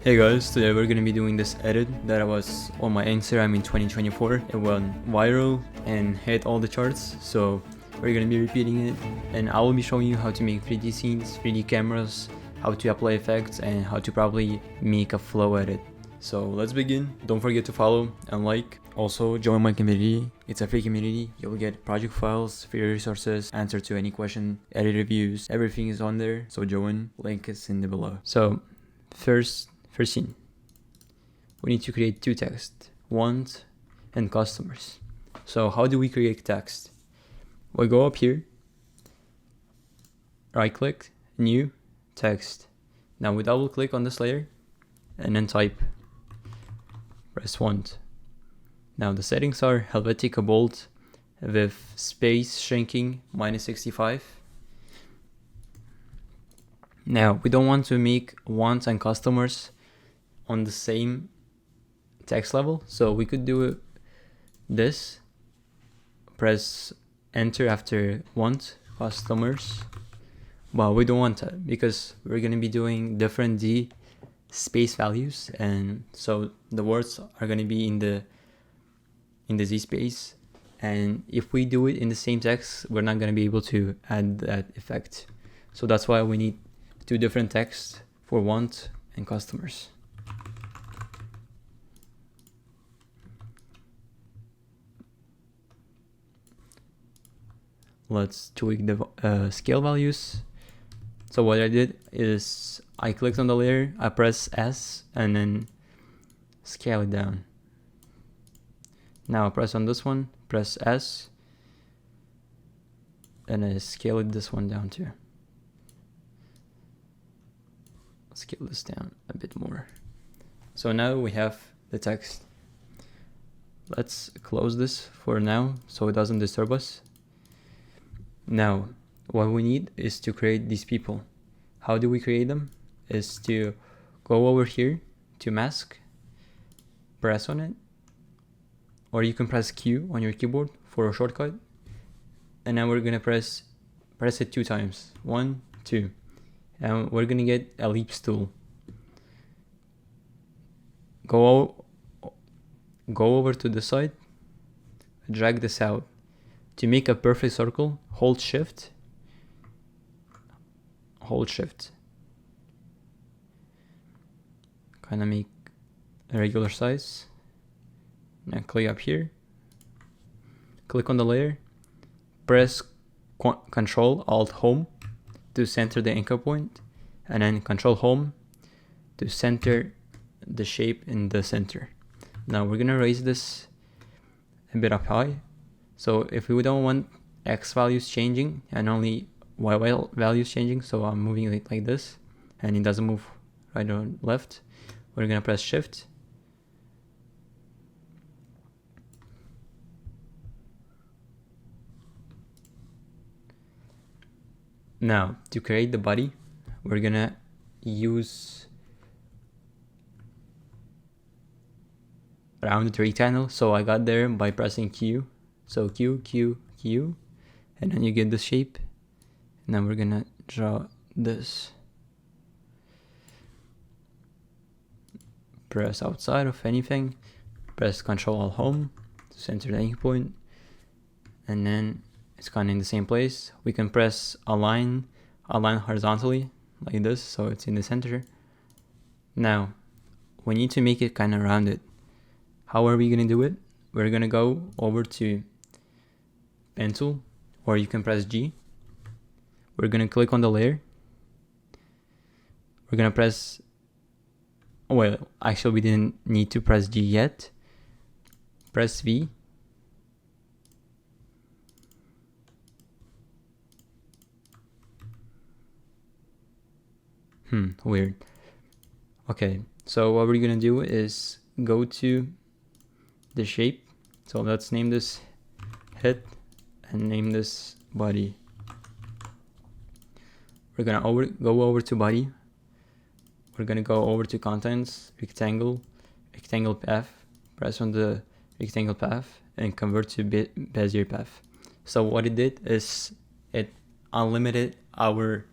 Hey guys, today we're gonna be doing this edit that was on my Instagram in 2024. It went viral and hit all the charts, so we're gonna be repeating it, and I will be showing you how to make 3D scenes, 3D cameras, how to apply effects, and how to probably make a flow edit. So let's begin. Don't forget to follow and like. Also join my community. It's a free community. You'll get project files, free resources, answer to any question, edit reviews, everything is on there. So join, link is in the below. So first scene, we need to create two texts, want and customers. So how do we create text? We go up here, right click, new, text. Now we double click on this layer and then type, press want. Now the settings are Helvetica bold with space shrinking -65. Now we don't want to make wants and customers on the same text level, so we could do this, press enter after want, customers, but we don't want that because we're going to be doing different D space values, and so the words are going to be in the Z space, and if we do it in the same text, we're not going to be able to add that effect. So that's why we need two different texts for want and customers. Let's tweak the scale values. So what I did is I clicked on the layer, I press S and then scale it down. Now I press on this one, press S, and I scale it this one down too. Scale this down a bit more. So now we have the text. Let's close this for now so it doesn't disturb us. Now what we need is to create these people. How do we create them? Is to go over here to mask, press on it, or you can press Q on your keyboard for a shortcut, and now we're gonna press it 2 times, 1, 2, and we're gonna get ellipse tool. Go over to the side, drag this out. To make a perfect circle, hold shift, kind of make a regular size. Now click up here, click on the layer, press Control Alt Home to center the anchor point, and then Control Home to center the shape in the center. Now we're gonna raise this a bit up high. So if we don't want X values changing and only Y values changing, so I'm moving it like this and it doesn't move right or left, we're gonna press Shift. Now to create the body, we're gonna use rounded rectangle. So I got there by pressing Q. So Q, Q, Q, and then you get the shape. Now we're gonna draw this. Press outside of anything, press Control Alt Home to center the anchor point, and then it's kind of in the same place. We can press align horizontally like this, so it's in the center. Now we need to make it kind of rounded. How are we gonna do it? We're gonna go over to pen tool, or you can press G. We're gonna click on the layer. We're gonna press, well, actually we didn't need to press G yet. Press V. Weird. Okay, so what we're gonna do is go to the shape. So let's name this head and name this body. We're gonna go over to body. We're gonna go over to contents, rectangle path, press on the rectangle path and convert to Bezier path. So what it did is it unlimited our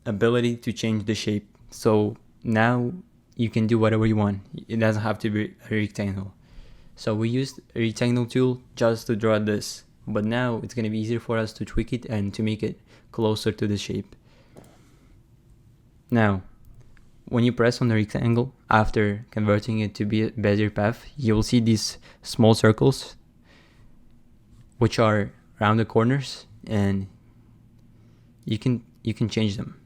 ability to change the shape. So now you can do whatever you want. It doesn't have to be a rectangle. So we used a rectangle tool just to draw this, but now it's going to be easier for us to tweak it and to make it closer to the shape. Now, when you press on the rectangle, after converting it to be a bezier path, you will see these small circles, which are around the corners, and you can change them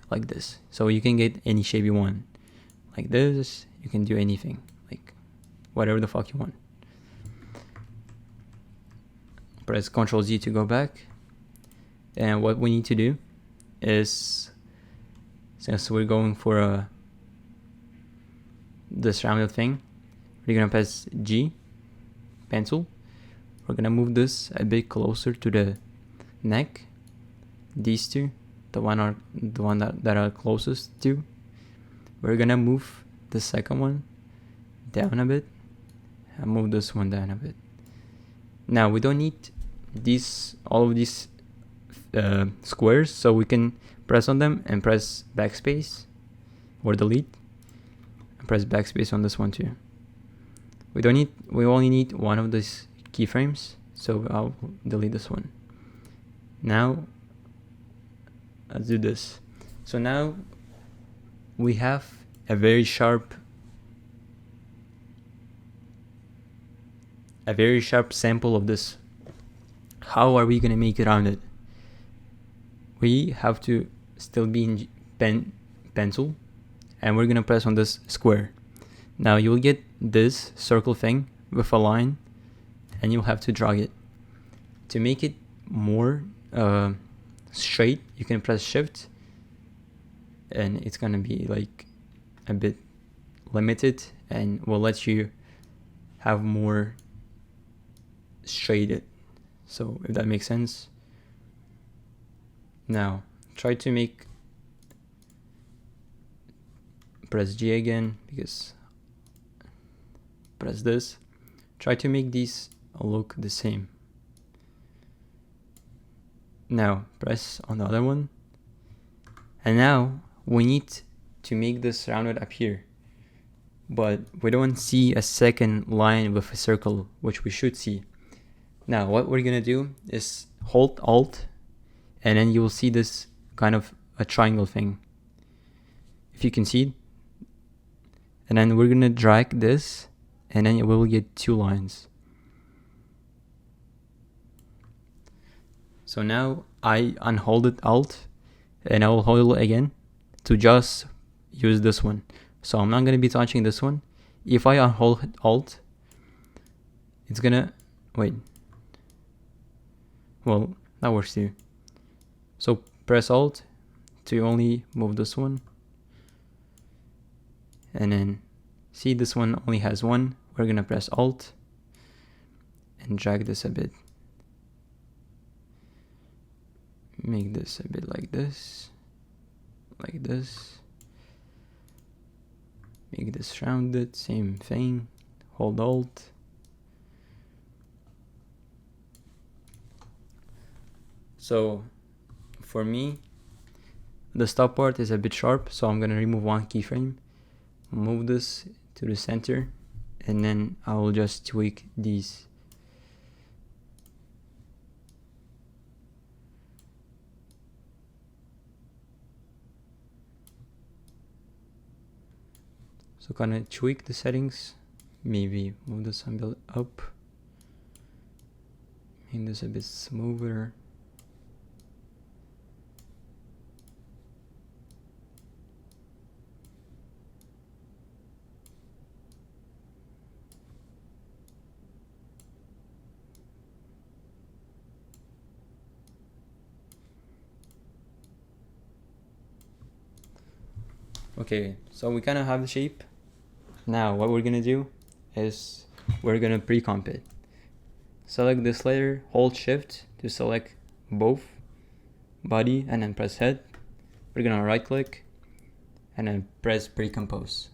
like this. So you can get any shape you want. Like this, you can do anything, like whatever the fuck you want. Press Ctrl Z to go back. And what we need to do is, since we're going for this rounded thing, we're gonna press G, pencil. We're gonna move this a bit closer to the neck. These two, the one that are closest to. We're gonna move the second one down a bit and move this one down a bit. Now we don't need all of these squares, so we can press on them and press backspace or delete, and press backspace on this one too. We only need one of these keyframes, so I'll delete this one. Now let's do this. So now we have a very sharp sample of this. How are we gonna make it rounded? We have to still be in pencil, and we're gonna press on this square. Now you'll get this circle thing with a line, and you'll have to drag it. To make it more straight, you can press Shift, and it's gonna be like a bit limited, and will let you have more straighted. So if that makes sense. Now try to press G again, because press this. Try to make these look the same. Now press on the other one, and now we need to make this rounded up here, but we don't see a second line with a circle, which we should see. Now what we're gonna do is hold Alt, and then you will see this kind of a triangle thing, if you can see it. And then we're gonna drag this, and then we will get two lines. So now I unhold it Alt, and I will hold it again to just use this one. So I'm not gonna be touching this one. If I unhold Alt, it's gonna, wait. Well, that works too. So press Alt to only move this one. And then see, this one only has one. We're gonna press Alt and drag this a bit. Make this a bit like this. Like this. Make this rounded, same thing. Hold Alt. So for me, the stop part is a bit sharp, so I'm gonna remove one keyframe, move this to the center, and then I will just tweak these. So kind of tweak the settings, maybe move this a bit up, make this a bit smoother. Okay, so we kind of have the shape. Now what we're gonna do is we're gonna pre-comp it. Select this layer, hold Shift to select both body, and then press head. We're gonna right click and then press pre-compose.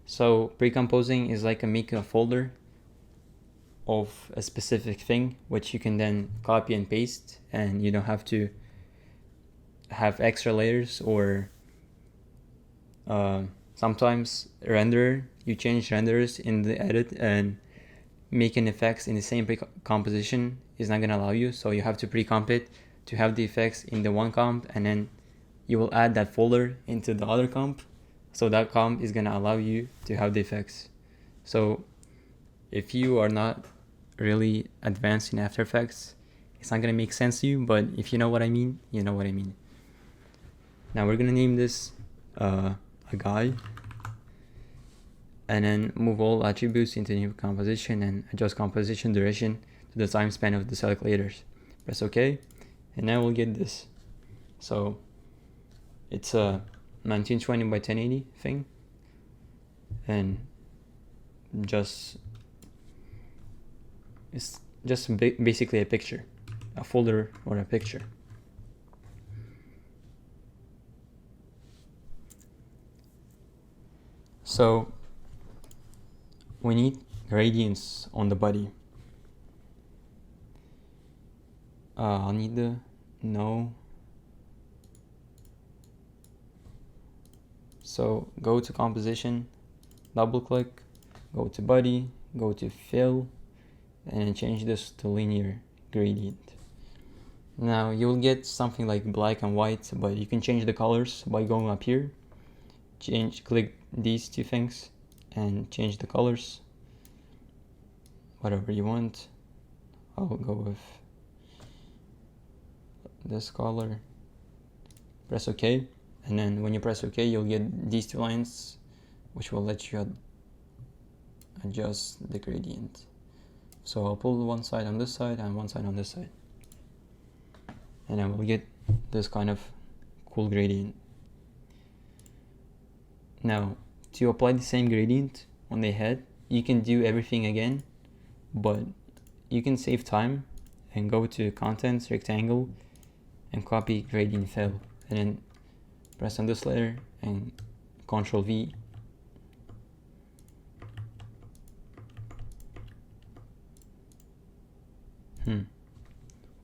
So pre-composing is like making a folder of a specific thing, which you can then copy and paste, and you don't have to have extra layers or Sometimes you change renders in the edit, and making effects in the same pre-composition is not gonna allow you, so you have to pre-comp it to have the effects in the one comp, and then you will add that folder into the other comp, so that comp is gonna allow you to have the effects. So if you are not really advanced in After Effects, it's not gonna make sense to you, but if you know what I mean, you know what I mean. Now we're gonna name this a guy, and then move all attributes into new composition and adjust composition duration to the time span of the select layers. Press OK, and now we'll get this. So it's a 1920 by 1080 thing, and it's just basically a picture, a folder or a picture. So we need gradients on the body. I'll need the no. So go to composition, double click, go to body, go to fill, and change this to linear gradient. Now you'll get something like black and white, but you can change the colors by going up here. Click these two things and change the colors, whatever you want. I'll go with this color. Press OK, and then when you press OK, you'll get these two lines, which will let you adjust the gradient. So I'll pull one side on this side and one side on this side, and then we'll get this kind of cool gradient. Now, to apply the same gradient on the head, you can do everything again, but you can save time and go to Contents, Rectangle, and copy gradient fill, and then press on this layer and Ctrl V.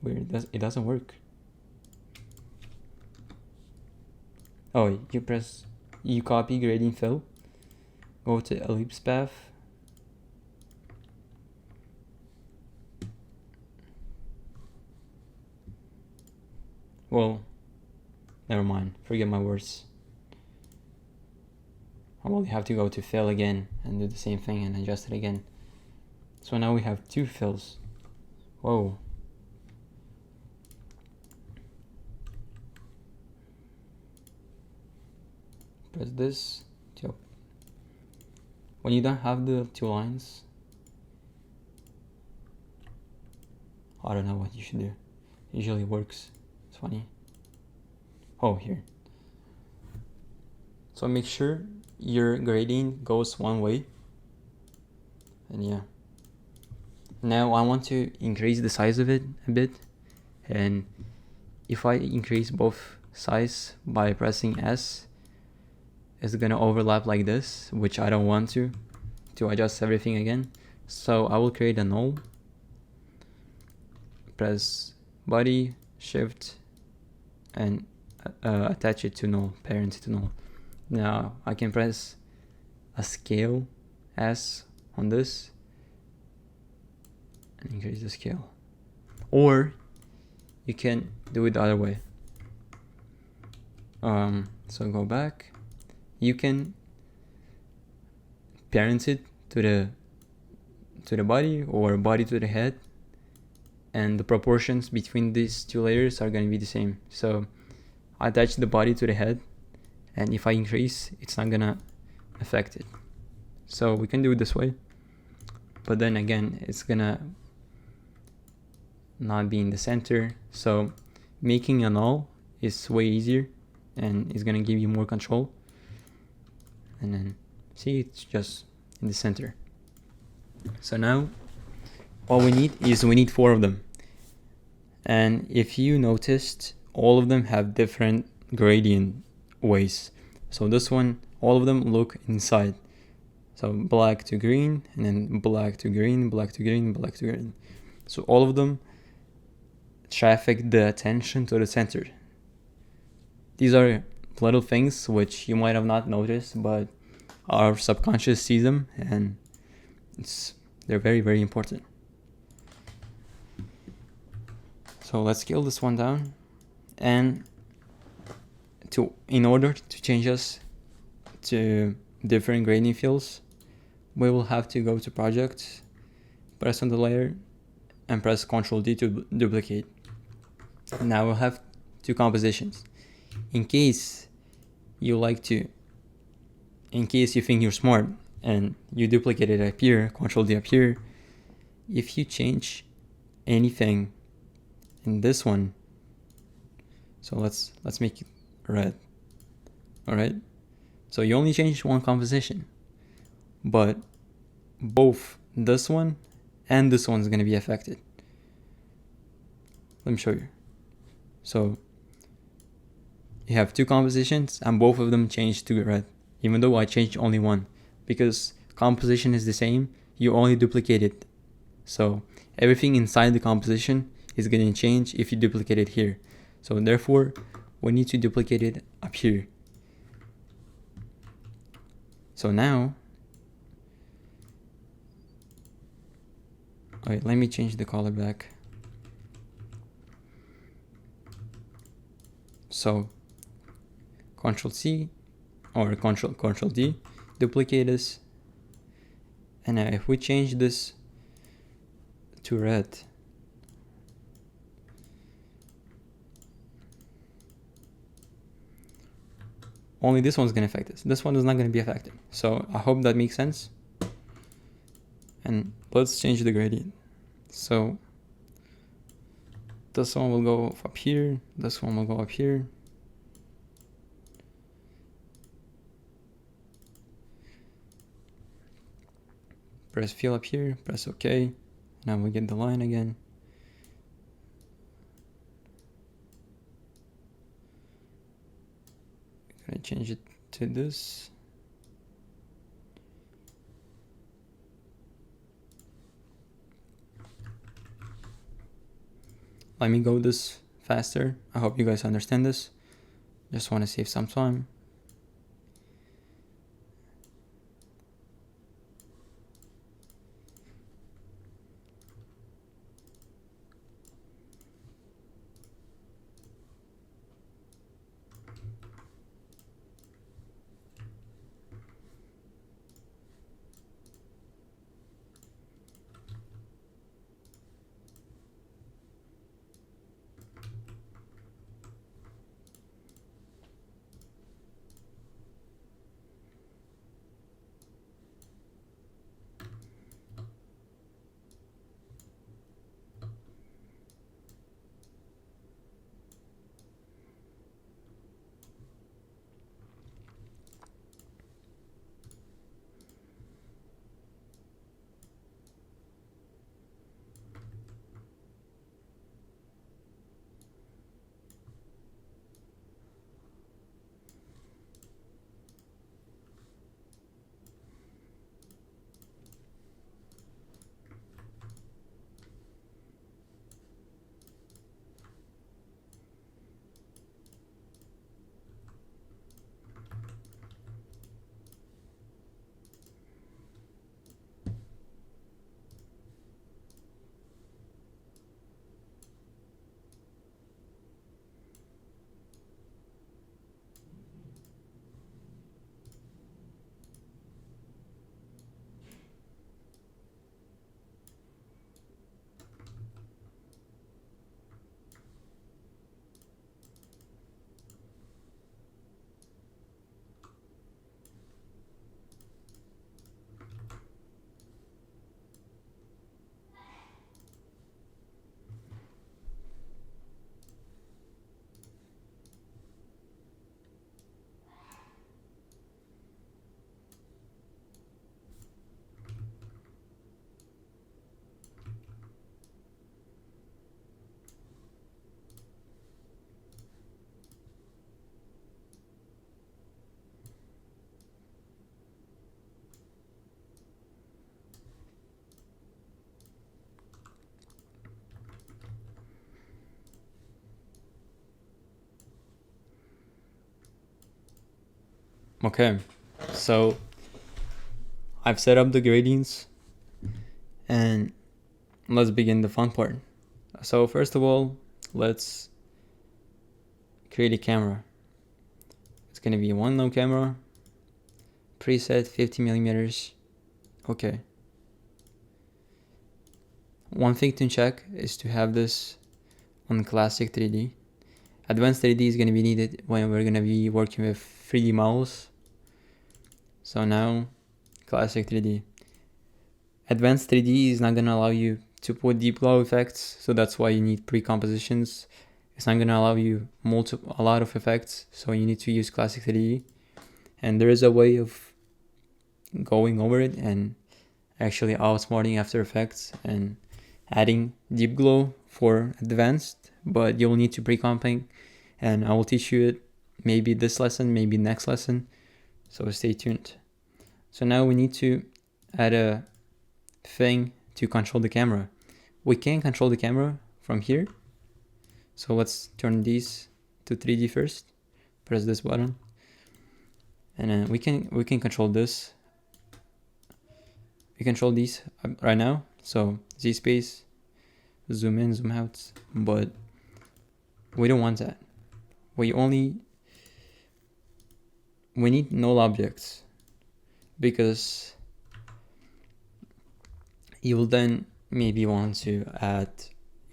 Weird, it doesn't work. Oh, you copy gradient fill, go to ellipse path, well, never mind, forget my words. I will have to go to fill again and do the same thing and adjust it again. So now we have two fills. Whoa. Press this to, when you don't have the two lines, I don't know what you should do. Usually works. It's funny. Oh, here. So make sure your gradient goes one way. And yeah. Now I want to increase the size of it a bit. And if I increase both size by pressing S, it's gonna overlap like this, which I don't want to adjust everything again. So I will create a null, press body, shift, and attach it to null, parent to null. Now I can press a scale S on this and increase the scale, or you can do it the other way. So go back. You can parent it to the body, or body to the head, and the proportions between these two layers are going to be the same. So I attach the body to the head, and if I increase, it's not going to affect it. So we can do it this way, but then again, it's going to not be in the center. So making a null is way easier, and it's going to give you more control. And then see, it's just in the center. So now all we need 4 of them. And if you noticed, all of them have different gradient ways. So this one, all of them look inside. So black to green, and then black to green, black to green, black to green. So all of them traffic the attention to the center. These are little things which you might have not noticed, but our subconscious sees them, and they're very, very important. So let's scale this one down, and in order to change us to different grading fields, we will have to go to project, press on the layer, and press Ctrl D to duplicate. Now we'll have two compositions. In case you think you're smart and you duplicate it up here, Ctrl D up here, if you change anything in this one, so let's make it red. All right, so you only change one composition, but both this one and this one's going to be affected. Let me show you. So you have two compositions and both of them changed to red, even though I changed only one, because composition is the same, you only duplicate it. So everything inside the composition is going to change if you duplicate it here. So therefore, we need to duplicate it up here. So now, alright, let me change the color back. So Ctrl C or Ctrl D, duplicate this, and now if we change this to red, only this one's going to affect this. This one is not going to be affected. So I hope that makes sense. And let's change the gradient. So this one will go up here, this one will go up here. Press fill up here, press OK. Now we get the line again. I'm gonna change it to this. Let me go this faster. I hope you guys understand this. Just want to save some time. Okay, so I've set up the gradients and let's begin the fun part. So first of all, let's create a camera. It's gonna be one low camera, preset 50 millimeters. Okay. One thing to check is to have this on classic 3D. Advanced 3D is gonna be needed when we're gonna be working with 3D models. So now, classic 3D. Advanced 3D is not gonna allow you to put deep glow effects, so that's why you need pre-compositions. It's not gonna allow you a lot of effects, so you need to use classic 3D. And there is a way of going over it and actually outsmarting After Effects and adding deep glow for advanced, but you'll need to pre-comping, and I will teach you it maybe this lesson, maybe next lesson, so stay tuned. So now we need to add a thing to control the camera. We can control the camera from here, so let's turn these to 3D first. Press this button, and then we can control this. We control these right now, so Z space, zoom in, zoom out, but we don't want that. We need null objects, because you will then maybe want to add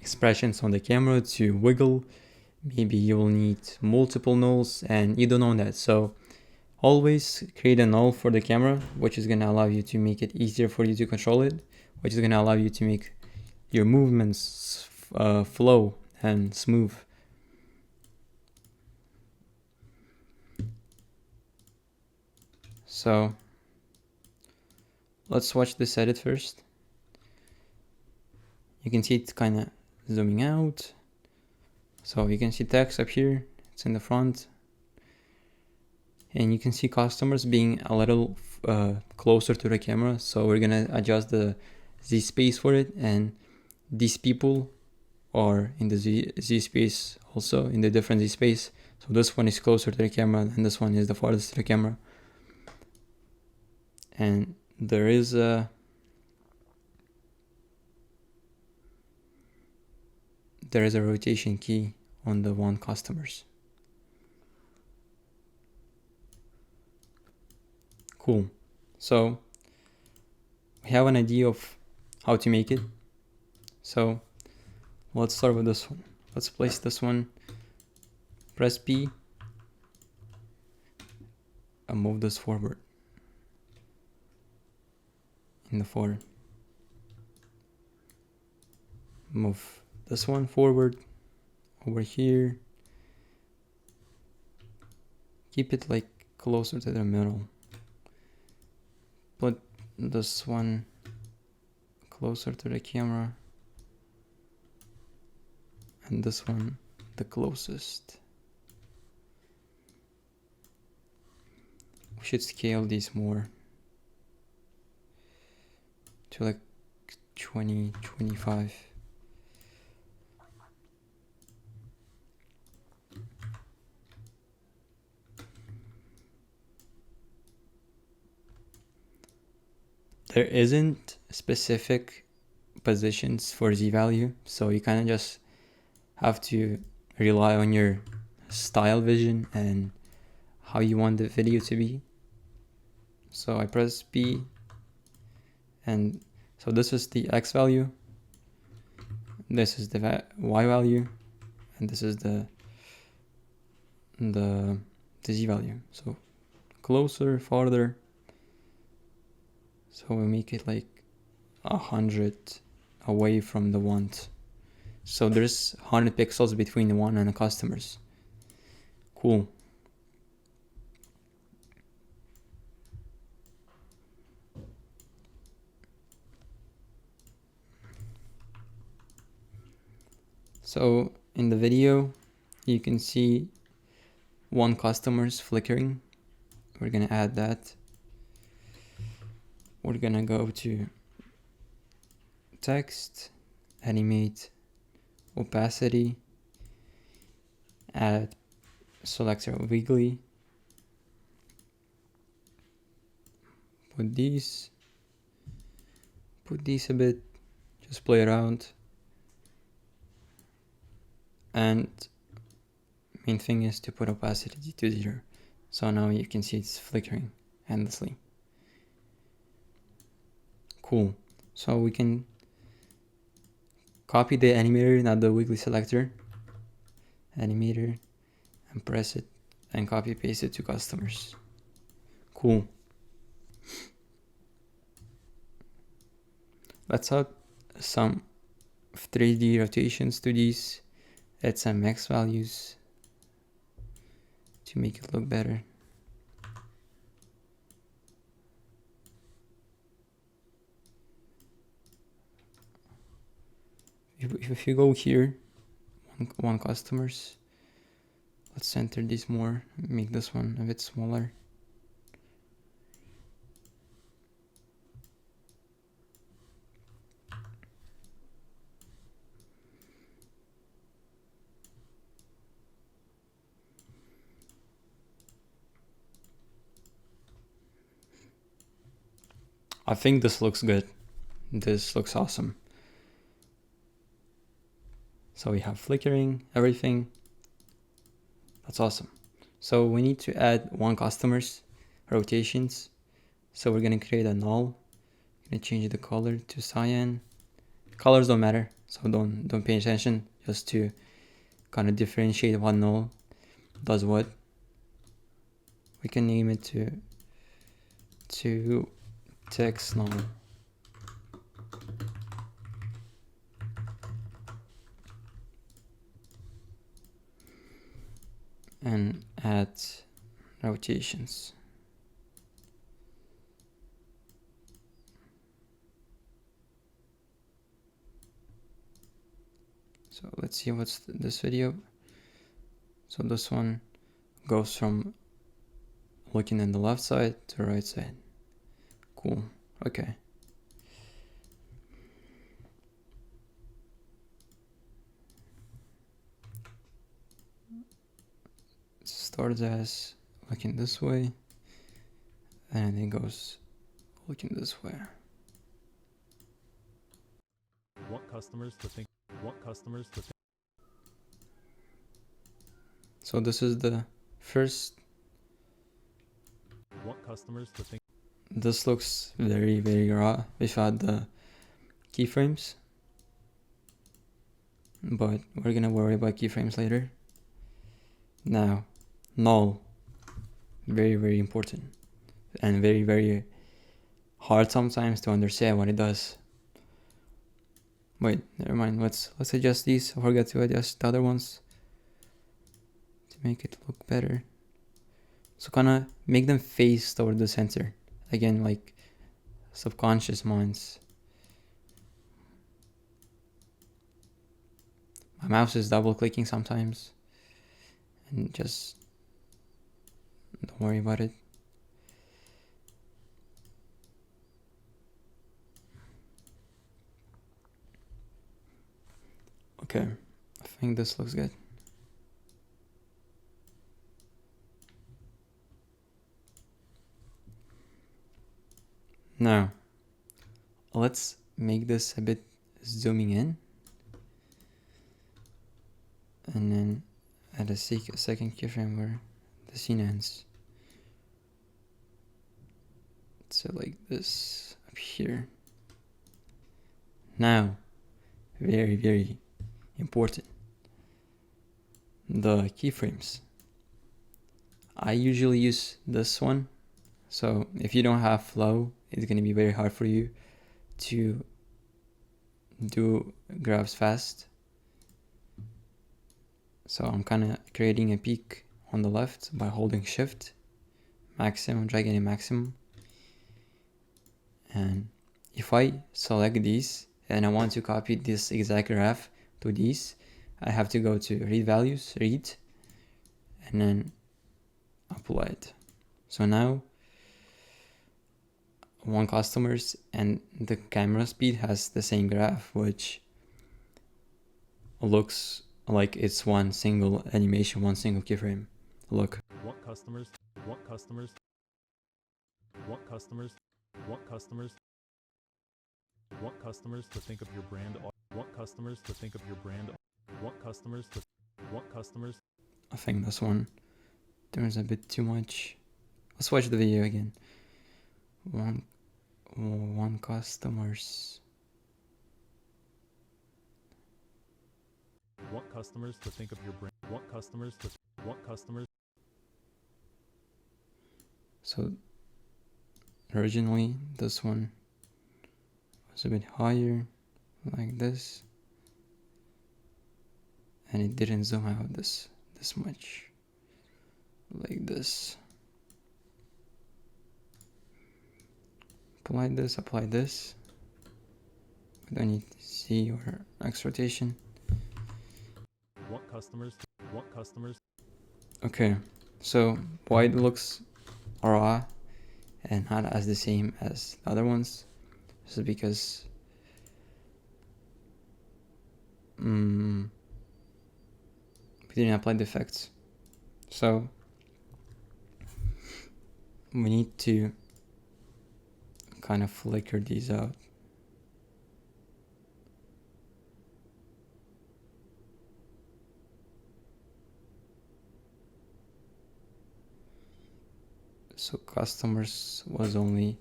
expressions on the camera to wiggle. Maybe you will need multiple nulls and you don't know that. So always create a null for the camera, which is going to allow you to make it easier for you to control it, which is going to allow you to make your movements flow and smooth. So let's watch this edit first. You can see it's kind of zooming out. So you can see text up here, it's in the front. And you can see customers being a little closer to the camera. So we're gonna adjust the Z space for it, and these people are in the Z space also, in the different Z space. So this one is closer to the camera and this one is the farthest to the camera. And there is a rotation key on the one customers. Cool. So we have an idea of how to make it. So let's start with this one. Let's place this one. Press P and move this forward in the forward. Move this one forward over here. Keep it like closer to the middle. Put this one closer to the camera, and this one the closest. We should scale these more to like 20, 25. There isn't specific positions for Z value, so you kind of just have to rely on your style vision and how you want the video to be. So I press P, and so this is the X value, this is the Y value, and this is the Z value. So closer, farther. So we make it like 100 away from the want. So there's 100 pixels between the one and the customers. Cool. So in the video, you can see one customer's flickering. We're gonna add that. We're gonna go to text, animate, opacity, add selector wiggly, put these a bit, just play around. And main thing is to put opacity to 0. So now you can see it's flickering endlessly. Cool. So we can copy the animator, not the weekly selector. Animator, and press it and copy paste it to customers. Cool. Let's add some 3D rotations to these. Add some max values to make it look better. If you go here, one customers, let's center this more, make this one a bit smaller. I think this looks good. This looks awesome. So we have flickering, everything. That's awesome. So we need to add one customers rotations. So we're gonna create a null. Gonna change the color to cyan. Colors don't matter, so don't pay attention. Just to kind of differentiate what null does what. We can name it to text null. And add rotations. So let's see what's this video. So this one goes from looking in the left side to right side. Cool. Okay. Starts as looking this way, and it goes looking this way. Want customers to think. Want customers to think. So this is the first. Want customers to think. This looks very, very raw without the keyframes, but we're gonna worry about keyframes later. Now, null, very, very important, and very, very hard sometimes to understand what it does. Wait, never mind. Let's adjust these. I forgot to adjust the other ones to make it look better. So kind of make them face toward the center. Again, like subconscious minds. My mouse is double clicking sometimes, and just don't worry about it. Okay, I think this looks good. Now, let's make this a bit zooming in. And then add a second keyframe where the scene ends. So like this up here. Now, very, very important, the keyframes. I usually use this one. So if you don't have flow, it's going to be very hard for you to do graphs fast. So I'm kind of creating a peak on the left by holding shift, maximum, dragging a maximum. And if I select these and I want to copy this exact graph to these, I have to go to read values, read, and then apply it. So now one customers and the camera speed has the same graph, which looks like it's one single animation, one single keyframe. Look. Want customers. Want customers. Want customers. Want customers to think of your brand. Want customers to think of your brand. Want customers to want customers. I think this one turns a bit too much. Let's watch the video again. One customers. Want customers to think of your brand. Want customers to want customers. So originally this one was a bit higher, like this, and it didn't zoom out this much, like this. Apply this. We don't need to see or X rotation. Want customers Okay, so why it looks raw and not as the same as the other ones is because we didn't apply the effects. So we need to kind of flicker these out. So customers was only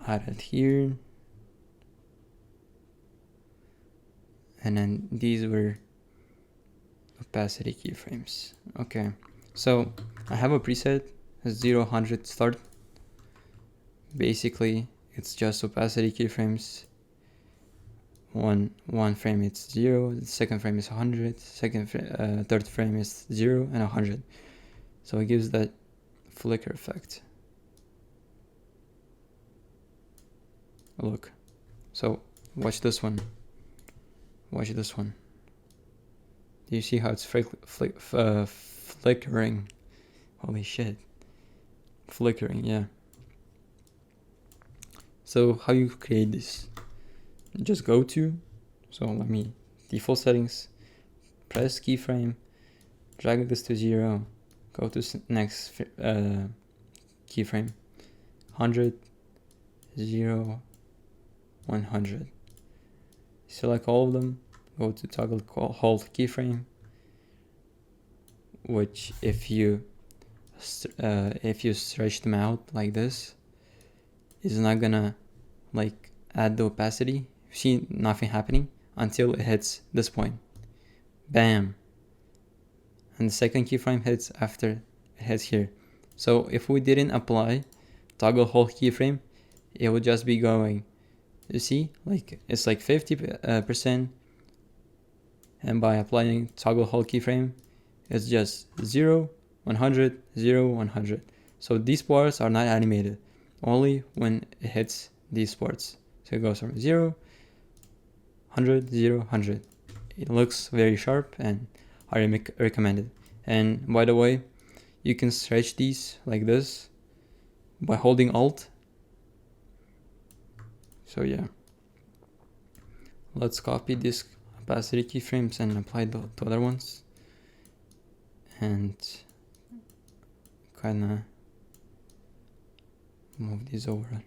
added here, and then these were opacity keyframes. Okay, so I have a preset 0-100 start. Basically it's just opacity keyframes. One frame it's 0, the second frame is 100, third frame is 0 and 100. So it gives that flicker effect. Look, so watch this one. Do you see how it's flickering? Holy shit. Flickering, yeah. So how you create this? Just go to, so let me, default settings, press keyframe, drag this to 0, go to next keyframe, 100, 0, 100. Select all of them, go to toggle hold keyframe, which if you stretch them out like this, is not gonna like add the opacity. See nothing happening until it hits this point. Bam. And the second keyframe hits after it hits here. So if we didn't apply toggle hold keyframe, it would just be going, you see, like it's like 50%, and by applying toggle hold keyframe, it's just 0, 100, 0, 100. So these parts are not animated, only when it hits these parts. So it goes from 0, 100, 0, 100. It looks very sharp and I recommend it. And by the way, you can stretch these like this by holding Alt. So yeah, let's copy this opacity keyframes and apply the other ones, and kinda move these over.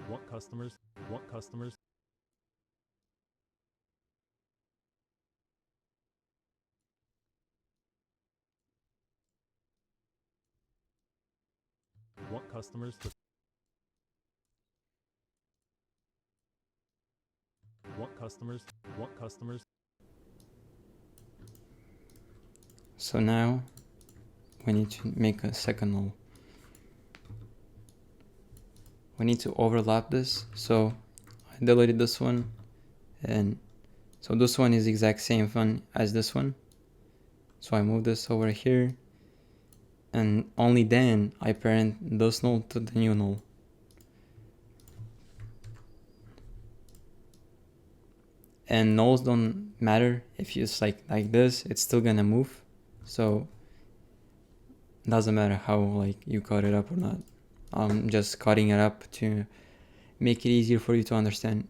want customers want customers want customers to want customers. So now we need to make a second null. We need to overlap this. So I deleted this one, and so this one is the exact same one as this one. So I move this over here, and only then I parent this null to the new null. And nulls don't matter. If you just like this, it's still gonna move. So it doesn't matter how like you cut it up or not. I'm just cutting it up to make it easier for you to understand.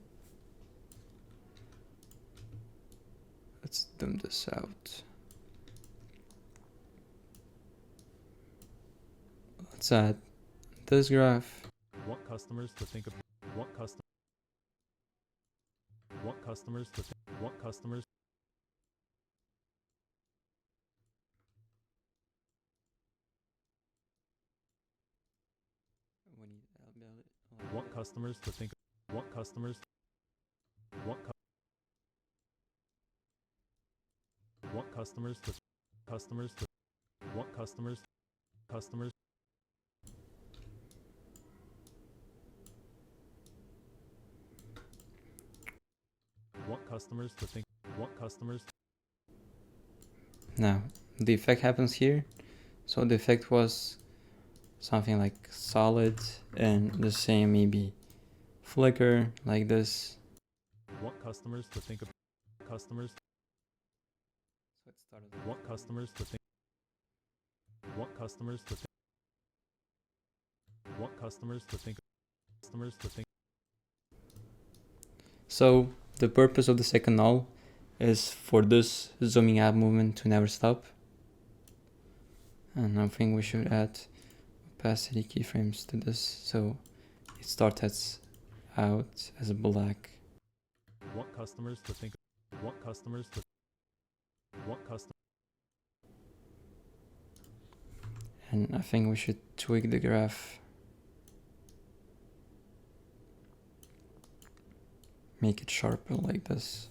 Let's zoom this out. Let's add this graph. Want customers to think of want custom want customers to want customers want customers to think want customers want want customers to customers to want customers customers want customers to think want customers. Now the effect happens here, so the effect was something like solid, and the same maybe flicker like this. Want customers to think of customers. Want customers to think want customers to think want customers to think customers to think. So the purpose of the second null is for this zooming out movement to never stop. And I think we should add opacity keyframes to this, so it starts out as black. Want customers to think want customers to want custom. And I think we should tweak the graph. Make it sharper like this.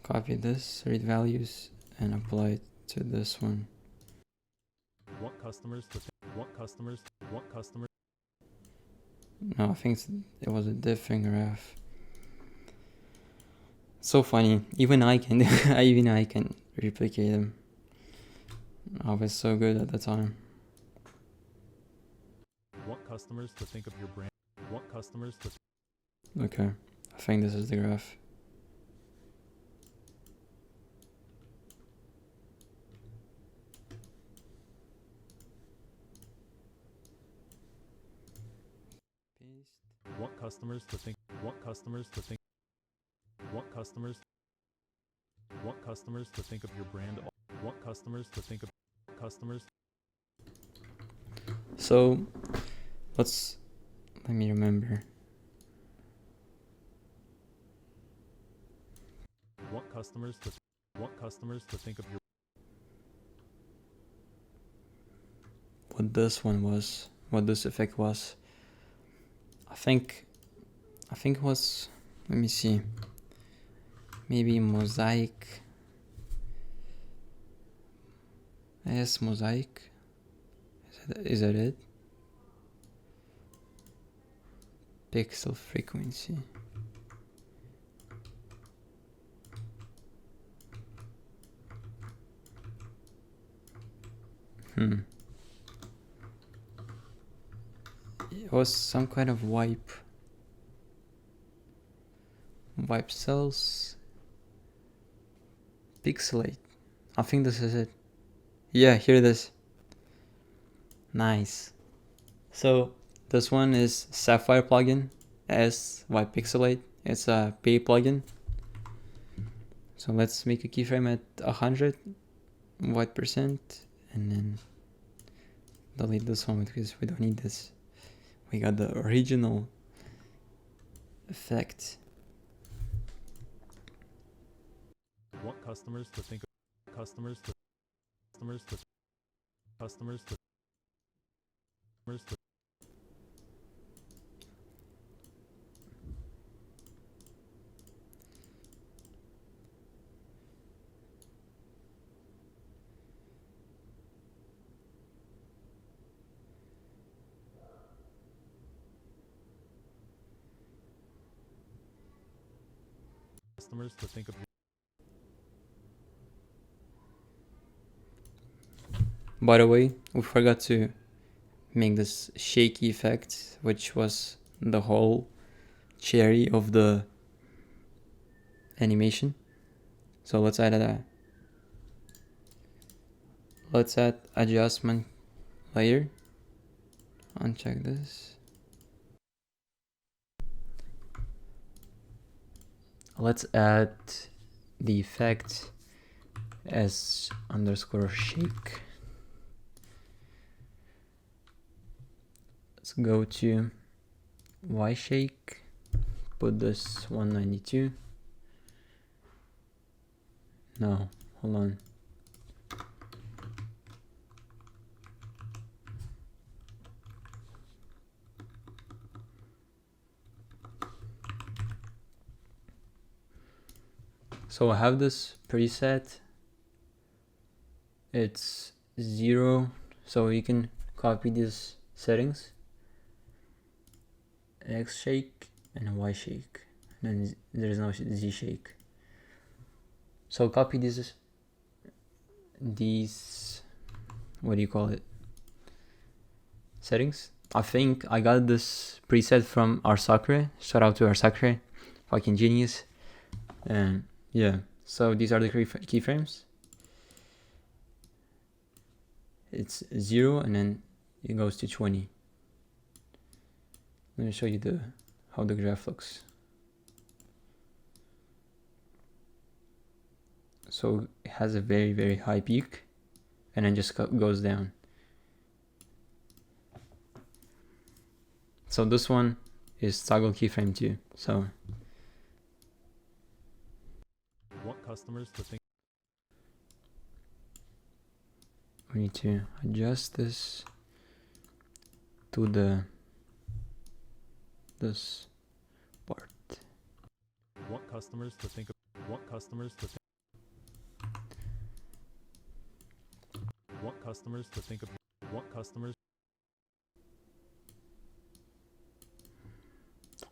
Copy this, read values, and apply it to this one. Want customers to want customers want customers. No, I think it was a different graph. So funny. Even I can even I can replicate them. I was so good at the time. Want customers to think of your brand. Want customers to. Okay, I think this is the graph. Want customers to think. Want customers to think. Want customers. Want customers to think of your brand. Want customers to think of customers. So let me remember. Want customers to want customers to think of your What this one was, what this effect was. I think it was, let me see, maybe mosaic. Yes, mosaic. Is that it? Pixel frequency. It was some kind of wipe cells, pixelate. I think this is it. Yeah, here it is. Nice. So this one is Sapphire plugin as wipe pixelate. It's a pay plugin. So let's make a keyframe at 100 white percent and then delete this one because we don't need this. We got the original effect. Want customers to think of customers to customers to customers to customers to. Customers to think of. By the way, we forgot to make this shaky effect, which was the whole cherry of the animation. So let's add that. Let's add adjustment layer. Uncheck this. Let's add the effect as underscore shake. Let's go to Y shake, put this 192. No, hold on. So I have this preset. It's 0, so you can copy these settings. X shake and Y shake, and then there is no Z shake. So copy these, what do you call it, settings. I think I got this preset from Arsakre. Shout out to Arsakre, fucking genius. And yeah, so these are the keyframes. It's 0 and then it goes to 20. Let me show you how the graph looks. So it has a very, very high peak and then just goes down. So this one is toggle keyframe 2. So Want customers to think. we need to adjust this to this part. Want customers to think of. Want customers to think. Want customers to think of. Want customers.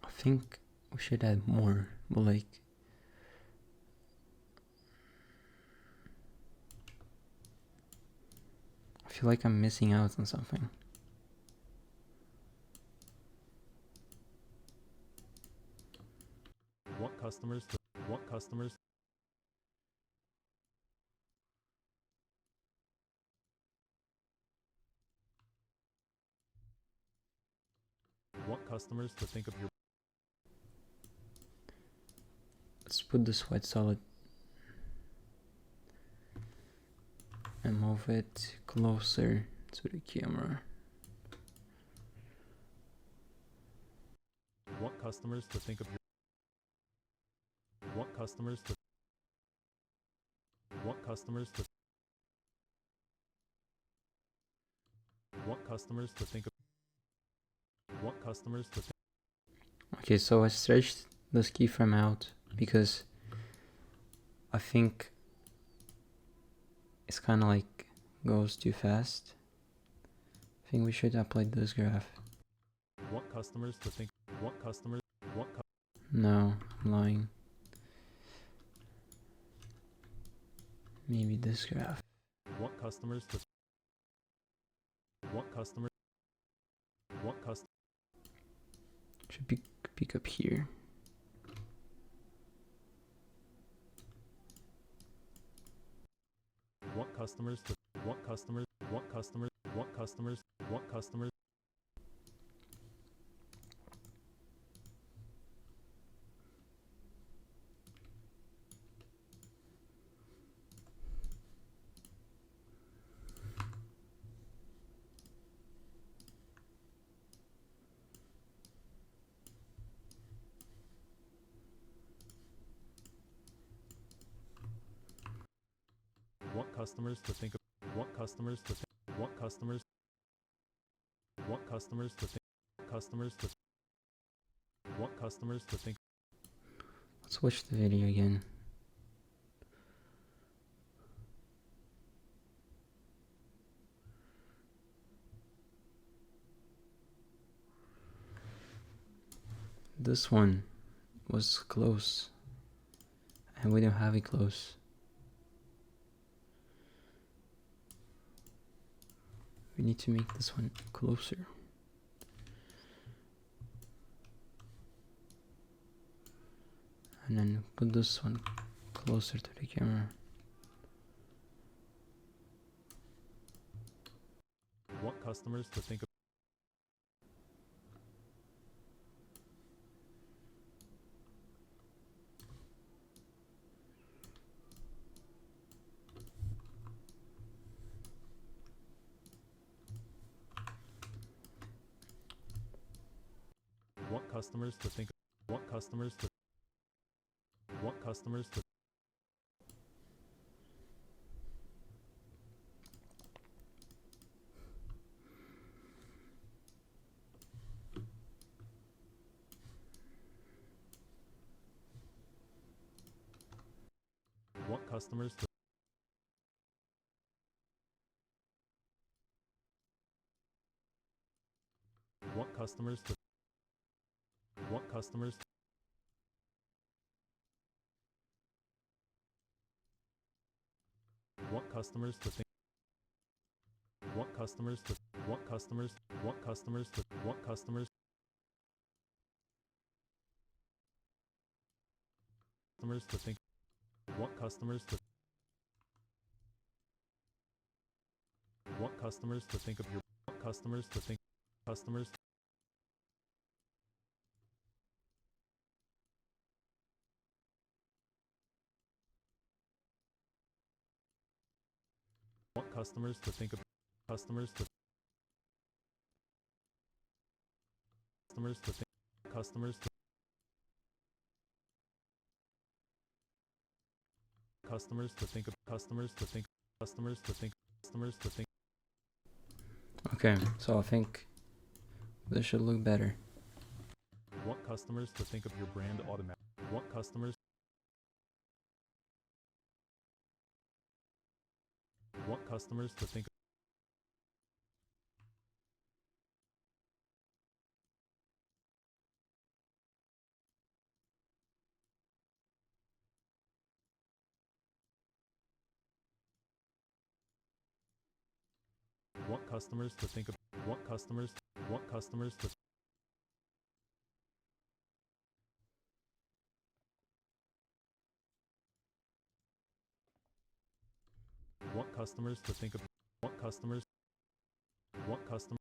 I think we should add more, but like I feel like I'm missing out on something. Want customers to. Want customers. Want customers to think of your. Let's put this white solid and move it closer to the camera. Want customers to think of your. Want customers to. Want customers to. Want customers to think of. Want customers to think. Okay, so I stretched this keyframe out because I think it's kind of like goes too fast. I think we should apply this graph. Want customers to think. Want customers. Want. No, I'm lying. Maybe this graph. Want customers to. Want customers. Want customers. Should pick up here. Want customers to. Want customers. Want customers. Want customers. Want customers. Want customers to think of. Want customers to think. Want customers. Want customers to think. Customers to. Want customers to think. Let's watch the video again. This one was close and we don't have it close. We need to make this one closer. And then put this one closer to the camera. Want customers to think of. customers to think want customers to want customers to want customers to want customers to want customers want customers to think want customers to want customers want customers to want customers customers to think want customers to want customers to think of your want customers to think customers want customers to think of customers to customers to think customers to customers to think of customers to think customers to think customers to think Okay, so I think this should look better. want customers to think of your brand automatic want customers want customers to think want customers to think of want customers want customers to want customers to think of want customers want customers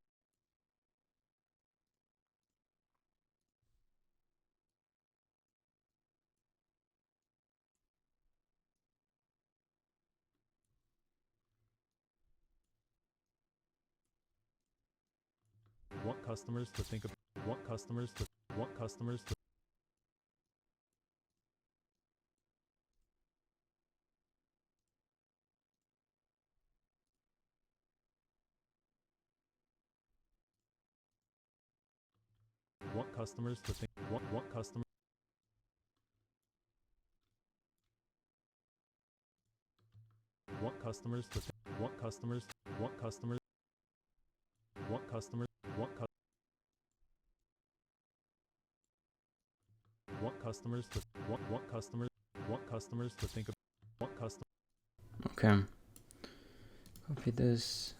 want customers to think of want customers to want customers to want customers to think want customers want customers to think want customers want customers want customers want want customers to want customers to think of want customers Okay, copy this.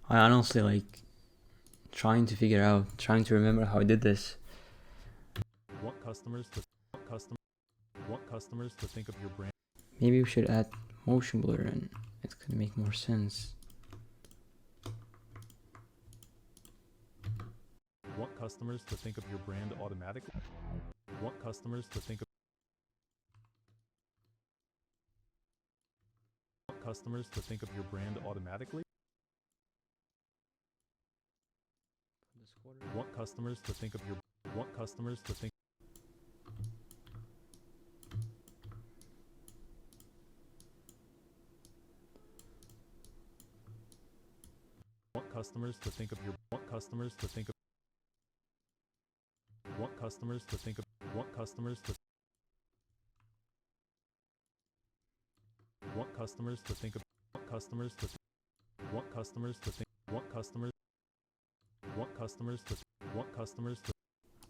I honestly like trying to figure out, trying to remember how I did this. want customers to want customers to think of your brand Maybe we should add motion blur and it's gonna make more sense. want customers to think of your brand automatically want customers to think of want customers to think of your brand automatically want customers to think of your want customers to think want customers to think of your want customers to think of want customers to think of want customers to want customers to think of want customers to want customers to think want customers want customers to want customers to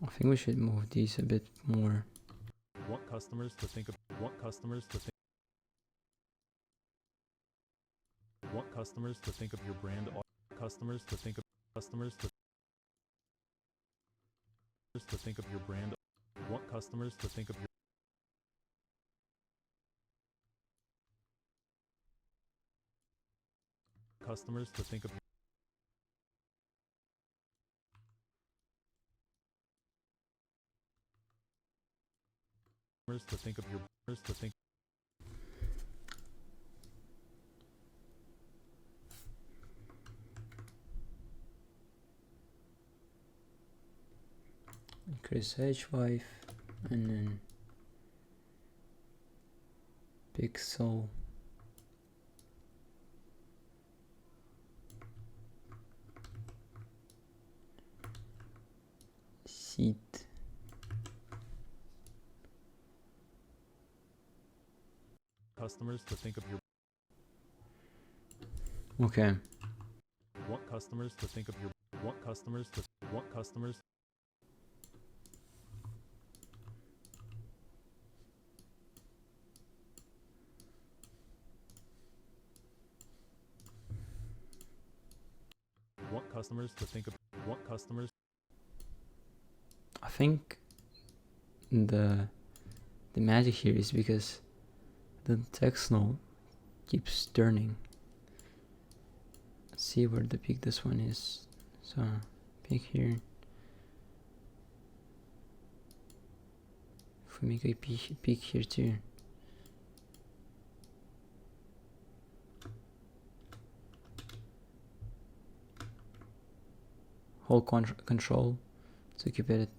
I think we should move these a bit more. want customers to think of want customers to think want customers to think of your brand customers to think of customers to think of your brand want customers to think of your customers to think of customers to think of your customers to think Chris H5 and then pixel seat. Customers to think of your Okay. want customers to think of your want customers to want customers want customers to think of want customers I think the magic here is because the text node keeps turning. Let's see where the peak this one is. So peak here. If we make a peak here too. Hold control to keep it at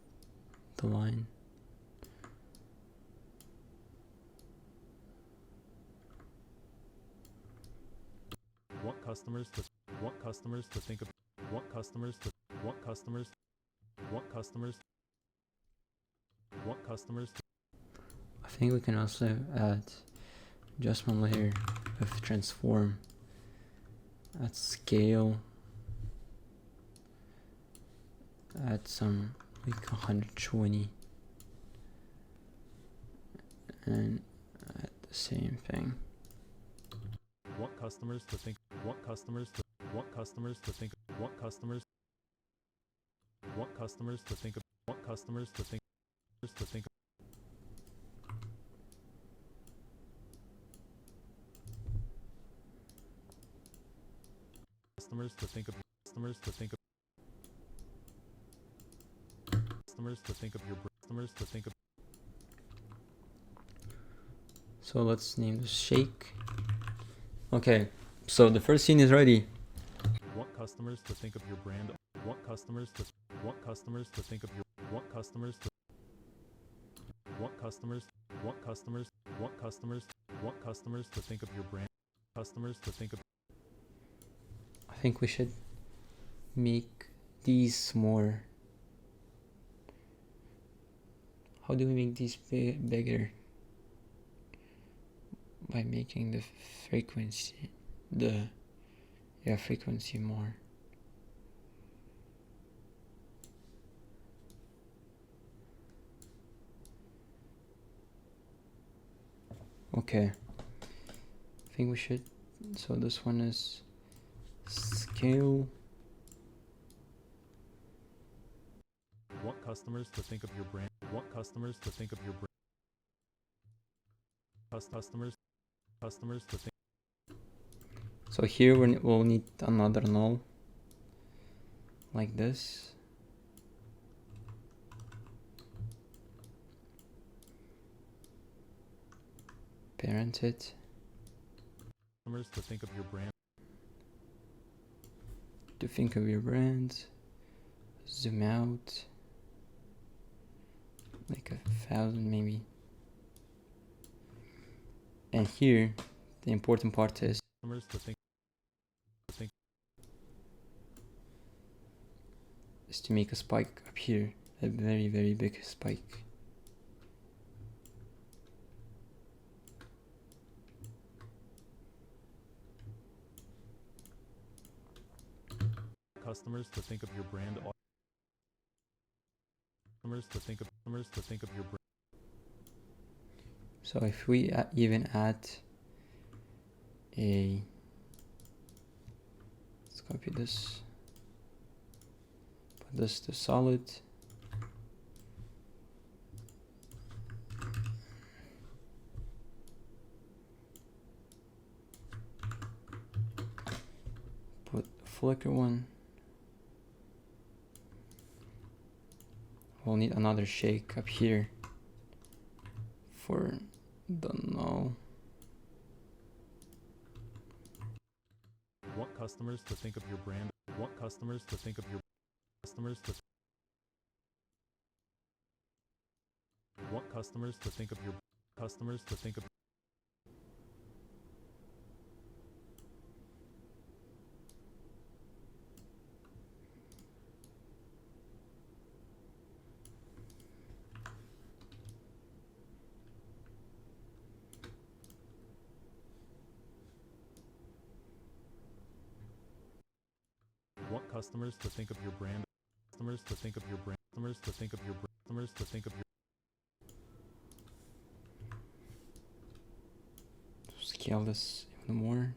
the line. want customers to want customers to think of want customers to want customers want customers want customers to I think we can also add adjustment layer with transform at scale, add some like 120 and add the same thing. want customers to think want customers to want customers to think want customers want customers to think of want customers to think customers to think of customers to think of customers to think of your customers to think of So let's name this shake. Okay, so the first scene is ready. want customers to think of your brand want customers to want customers to think of your want customers to want customers want customers want customers want customers to think of your brand customers to think of I think we should make these more. How do we make these bigger? By making the frequency, frequency more. Okay, I think we should, so this one is scale. want customers to think of your brand want customers to think of your brand customers to think So here we'll need another null like this. Parent it. customers to think of your brand To think of your brand. Zoom out. Like 1,000 maybe. And here, the important part is customers to think to make a spike up here, a very, very big spike. customers to think of your brand customers to think of your brand So if we even add a, let's copy this, put this to solid. Put a flicker one. We'll need another shake up here for the null. want customers to think of your brand want customers to think of your customers to Want customers to think of your customers to think of want customers to think of your brand customers to think of your brand customers to think of your customers to think of your Scale this even more.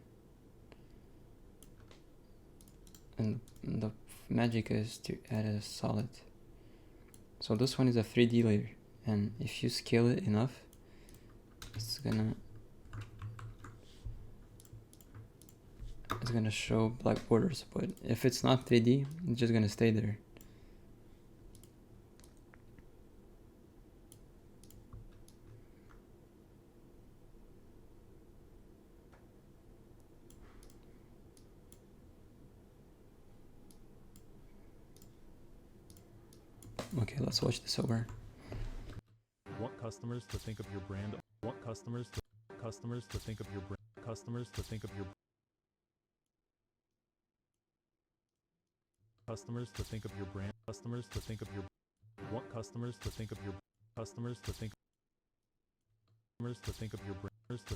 And the magic is to add a solid. So this one is a 3D layer, and if you scale it enough, it's gonna show black borders. But if it's not 3D, it's just gonna stay there. Okay, let's watch this over. want customers to think of your brand want customers to think of your brand customers to think of your customers to think of your brand customers to think of your want customers to think of your customers to think of your brand to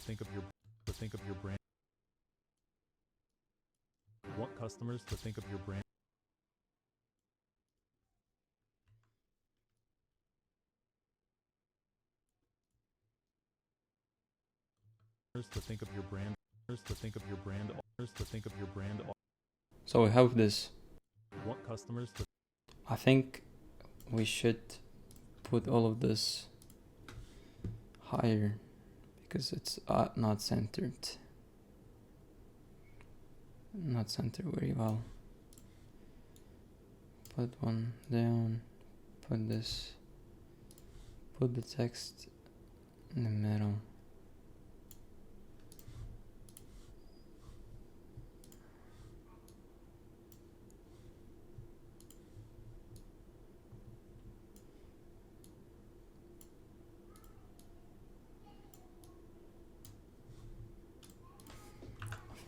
think of your brand want customers to think of your brand to think of your brand to think of your brand to think of your brand So we have this. want customers to I think we should put all of this higher because it's not centered. Not centered very well. Put one down, put this, put the text in the middle.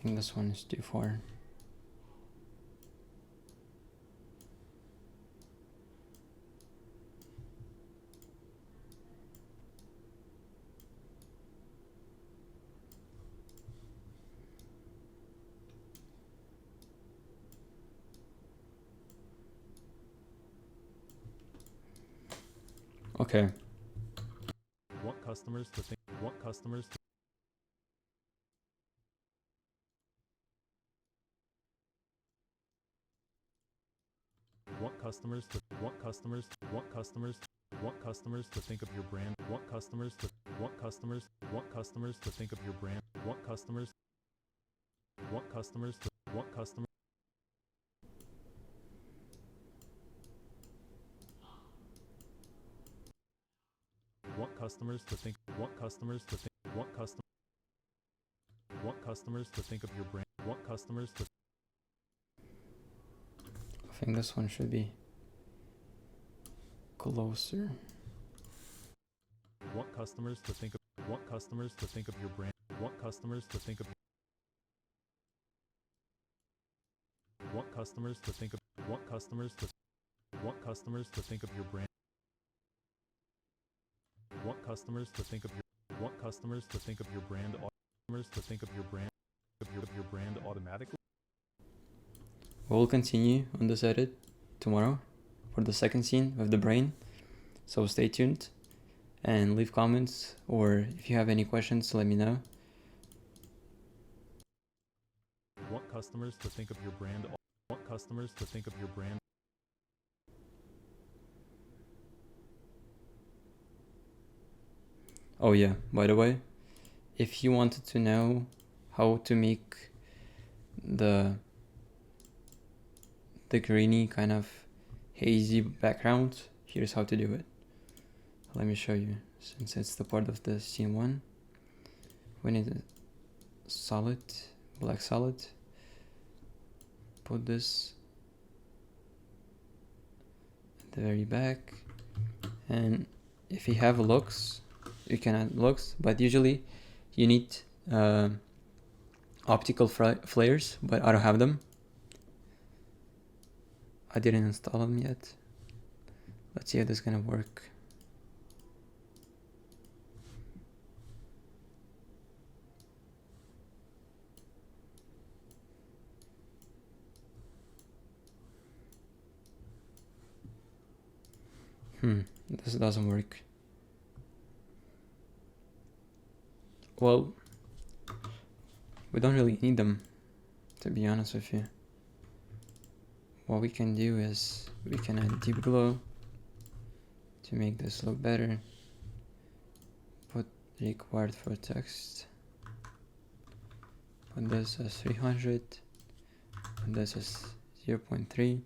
I think this one is too far. Okay. want customers to think want customers to want customers to want customers want customers want customers to think of your brand want customers to want customers want customers to think of your brand want customers to want customers want customers to think want customers to think want customers to think of your brand want customers to I think this one should be closer. want customers to think of want customers to think of your brand want customers to think of want customers to think of want customers to want customers to think of your brand want customers to think of your want customers to think of your brand customers to think of your brand automatically. We'll continue on this edit tomorrow for the second scene with the brain. So stay tuned and leave comments, or if you have any questions, let me know. Want customers to think of your brand want customers to think of your brand Oh yeah, by the way, if you wanted to know how to make the greeny kind of hazy background, here's how to do it. Let me show you. Since it's the part of the scene 1, we need a solid, black solid. Put this at the very back, and if you have looks, you can add looks, but usually you need optical flares, but I don't have them. I didn't install them yet. Let's see how this is gonna work. This doesn't work. Well, we don't really need them, to be honest with you. What we can do is we can add deep glow to make this look better. Put required for text. Put this as 300. Put this as 0.3.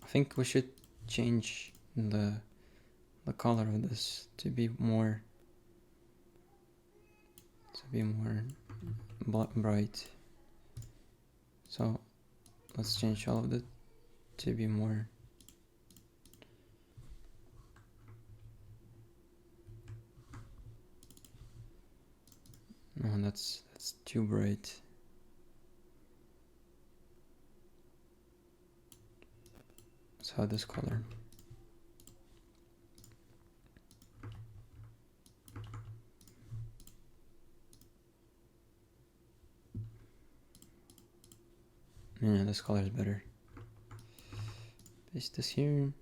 I think we should change the color of this to be more bright. So let's change all of it to be more no, that's too bright. So this color. Yeah, this color is better. Paste this here.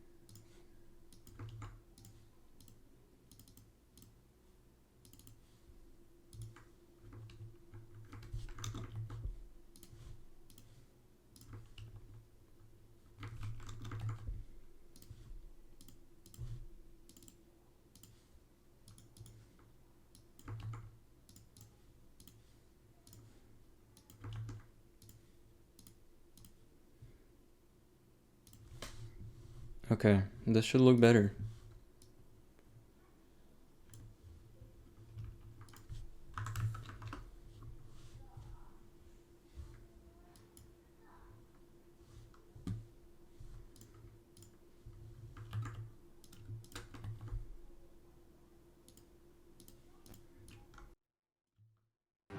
Okay, this should look better.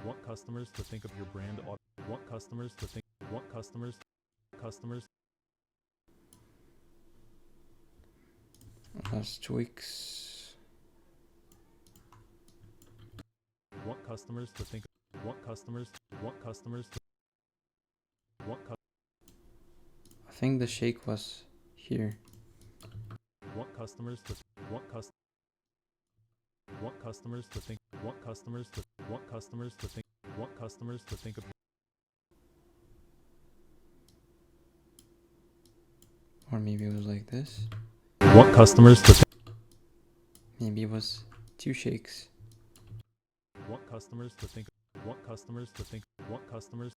Want customers to think of your brand. Want customers to think. Want customers. Last tweaks. Want customers to think. Want customers. Want customers to. I think the shake was here. Want customers to. Want customers to think. Want customers to. Want customers to think. Want customers to think of. Or maybe it was like this. Want customers to. Maybe it was two shakes. Want customers to think. Want customers to think. Want customers.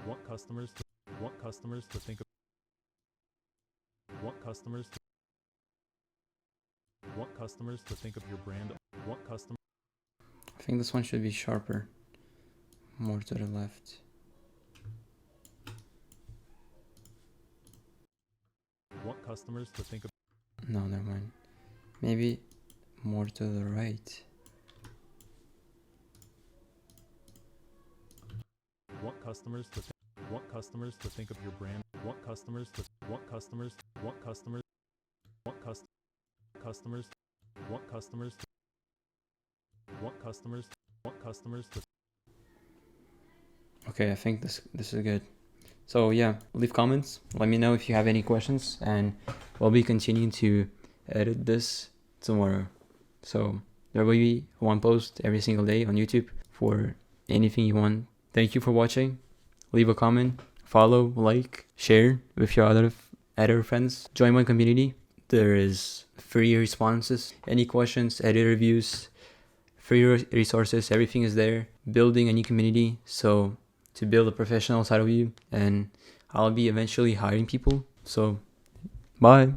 Want customers to. Want customers to think of. Want customers to. Want customers to think of your brand. Want customers. I think this one should be sharper. More to the left. Want customers to think of. No, never mind. Maybe more to the right. Want customers to. Want customers to think of your brand. Want customers to. Want customers. Want customers. Want customers. Want customers. Want customers. Want customers to. Okay, I think this is good. So yeah, leave comments. Let me know if you have any questions, and we'll be continuing to edit this tomorrow. So there will be one post every single day on YouTube for anything you want. Thank you for watching. Leave a comment, follow, like, share with your other editor friends. Join my community. There is free responses, any questions, edit reviews, free resources, everything is there. Building a new community, so to build a professional side of you, and I'll be eventually hiring people. So bye.